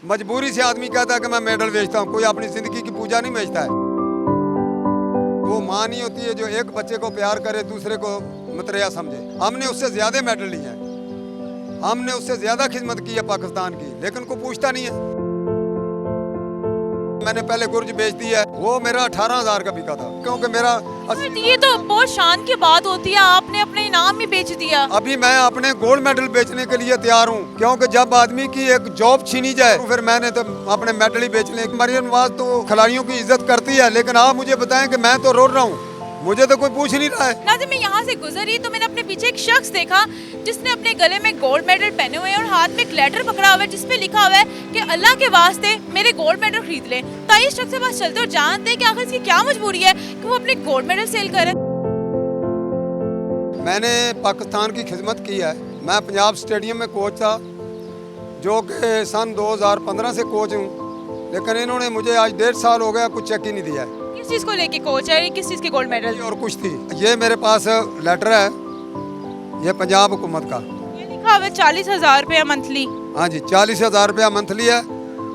मजबूरी से आदमी कहता है कि मैं मेडल बेचता हूँ, कोई अपनी जिंदगी की पूजा नहीं बेचता है। वो माँ नहीं होती है जो एक बच्चे को प्यार करे, दूसरे को मतरेया समझे। हमने उससे ज्यादा मेडल लिए हैं, हमने उससे ज्यादा खिदमत की है पाकिस्तान की, लेकिन कोई पूछता नहीं है। मैंने पहले गुर्ज बेच दिया है, वो मेरा 18,000 का बिका था, क्योंकि मेरा ये तो बहुत शान की बात होती है, आपने अपने इनाम ही बेच दिया। अभी मैं अपने गोल्ड मेडल बेचने के लिए तैयार हूँ, क्योंकि जब आदमी की एक जॉब छीनी जाए तो फिर मैंने तो अपने मेडल ही बेच ले। मरियम नवाज तो खिलाड़ियों की इज्जत करती है, लेकिन आप मुझे बताएं कि मैं तो रो रहा हूँ, मुझे तो कोई पूछ नहीं रहा है। नाज़िम, मैं यहाँ से गुजरी तो मैंने अपने पीछे एक शख्स देखा जिसने अपने गले में गोल्ड मेडल पहने हुए हैं और हाथ में एक लेटर पकड़ा हुआ है जिसपे लिखा हुआ है कि अल्लाह के वास्ते मेरे गोल्ड मेडल खरीद ले। तो इस शख्स के पास चलते और जानते हैं कि आखिर इसकी क्या मजबूरी है कि वो अपने गोल्ड मेडल सेल करे। मैंने पाकिस्तान की खिदमत की है। मैं पंजाब स्टेडियम में कोच था, जो कि सन 2015 से कोच हूँ, लेकिन इन्होंने मुझे आज 1.5 साल हो गया कुछ चेक ही नहीं दिया है। किस चीज़ को लेके कोच है, किस चीज़ की गोल्ड मेडल? और कुछ थी, ये मेरे पास लेटर है, ये पंजाब हुकूमत का, ये लिखा हुआ है 40,000 रुपया मंथली। हाँ जी, 40,000 रुपया मंथली है,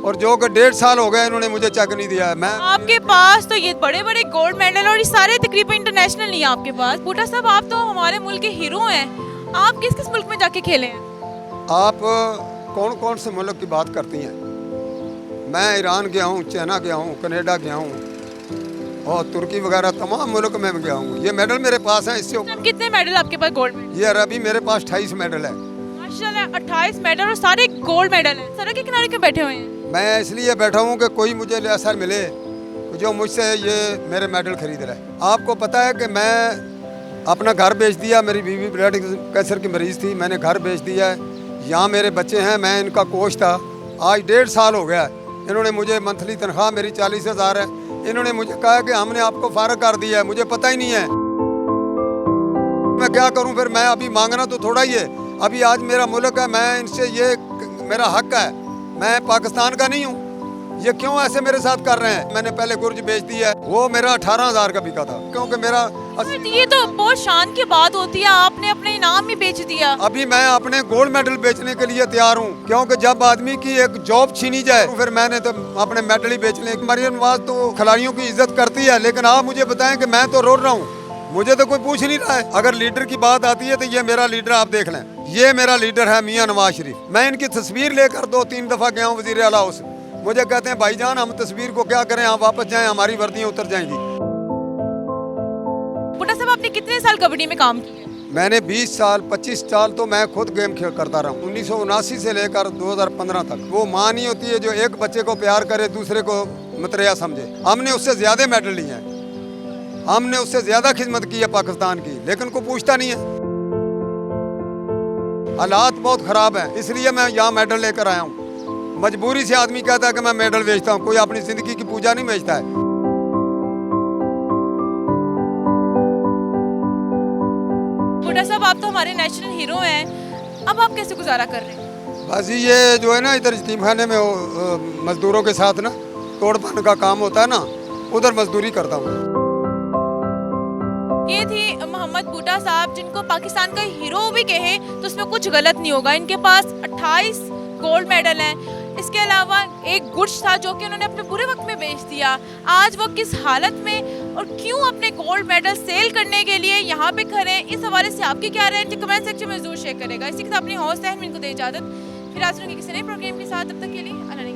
और जो कि 1.5 साल हो गए इन्होंने मुझे चेक नहीं दिया है। मैं आपके पास तो ये बड़े बड़े गोल्ड मेडल और ये सारे तकरीबन इंटरनेशनल नहीं है आपके पास। बूटा साहब, आप तो हमारे मुल्क के हीरो हैं, आप किस किस मुल्क में जाके खेले हैं? आप कौन कौन से मुल्क की बात करती हैं? मैं ईरान गया हूँ, चाइना गया हूँ, कनाडा गया हूँ और तुर्की वगैरह तमाम मुल्क में गया हूँ। ये मेडल मेरे पास हैं। इससे कितने मेडल आपके पास गोल्ड मेडल? ये अभी मेरे पास 28 मेडल है। माशाल्लाह, 28 मेडल और सारे गोल्ड मेडल हैं। सड़क के किनारे क्यों बैठे हुए हैं? मैं इसलिए बैठा हूँ कि कोई मुझे ऐसा मिले जो मुझसे ये मेरे मेडल खरीद रहा है। आपको पता है कि मैं अपना घर बेच दिया, मेरी बीवी ब्लड कैंसर की मरीज़ थी, मैंने घर बेच दिया है। यहाँ मेरे बच्चे हैं, मैं इनका कोच था। आज 1.5 साल हो गया है, इन्होंने मुझे मंथली तनख्वाह मेरी 40,000 है। इन्होंने मुझे कहा कि हमने आपको फारग कर दिया है, मुझे पता ही नहीं है, मैं क्या करूं फिर? मैं अभी मांगना तो थोड़ा ही है, अभी आज मेरा मुल्क है, मैं इनसे ये मेरा हक है, मैं पाकिस्तान का नहीं हूं, ये क्यों ऐसे मेरे साथ कर रहे हैं? मैंने पहले गुर्ज बेच दिया है, वो मेरा 18,000 का बिका था, क्योंकि मेरा ये तो बहुत शान की बात होती है, आपने अपने इनाम ही बेच दिया। अभी मैं अपने गोल्ड मेडल बेचने के लिए तैयार हूँ, क्योंकि जब आदमी की एक जॉब छीनी जाए तो फिर मैंने तो अपने मेडल ही बेच ले। मरियम नवाज तो खिलाड़ियों की इज्जत करती है, लेकिन आप मुझे बताएं कि मैं तो रो रहा हूँ, मुझे तो कोई पूछ नहीं रहा है। अगर लीडर की बात आती है तो ये मेरा लीडर आप देख लें, ये मेरा लीडर है मियाँ नवाज शरीफ। मैं इनकी तस्वीर लेकर 2-3 दफ़ा गया हूँ वज़ीर आला हाउस, मुझे कहते हैं भाईजान हम तस्वीर को क्या करें, आप वापस जाएं, हमारी वर्दियाँ उतर जाएंगी। बूटा साहब, आपने कितने साल कबड्डी में काम किया? मैंने 20 साल 25 साल तो मैं खुद गेम खेल करता रहा हूँ, 1979 से लेकर 2015 तक। वो माँ नहीं होती है जो एक बच्चे को प्यार करे, दूसरे को मतरेया समझे। हमने उससे ज्यादा मेडल लिए हैं, हमने उससे ज्यादा खिदमत की है पाकिस्तान की, लेकिन कोई पूछता नहीं है। हालात बहुत खराब हैं, इसलिए मैं यहाँ मेडल लेकर आया हूँ। मजबूरी से आदमी कहता है कि मैं मेडल बेचता हूँ, कोई अपनी जिंदगी की पूजा नहीं बेचता है। बूटा साहब, आप तो हमारे नेशनल हीरो हैं, अब आप कैसे गुजारा कर रहे हैं? बस ये जो है ना, इधर यतीम खाने में मजदूरों के साथ ना तोड़ भन का काम होता है ना, उधर मजदूरी करता हूँ। ये थी मोहम्मद बूटा साहब, जिनको पाकिस्तान का हीरो भी कहे तो उसमें कुछ गलत नहीं होगा। इनके पास 28 गोल्ड मेडल हैं, इसके अलावा एक गुर्ज था जो कि उन्होंने अपने बुरे वक्त में बेच दिया। आज वो किस हालत में और क्यों अपने गोल्ड मेडल सेल करने के लिए यहाँ पे खड़े हैं, इस हवाले से आपकी क्या राय है कमेंट सेक्शन में जरूर शेयर करेगा। इसी के साथ अपनी हौसला है इनको दे इजाजत, फिर आज किसी नए प्रोग्राम के साथ, तब तक के लिए अल्लाह।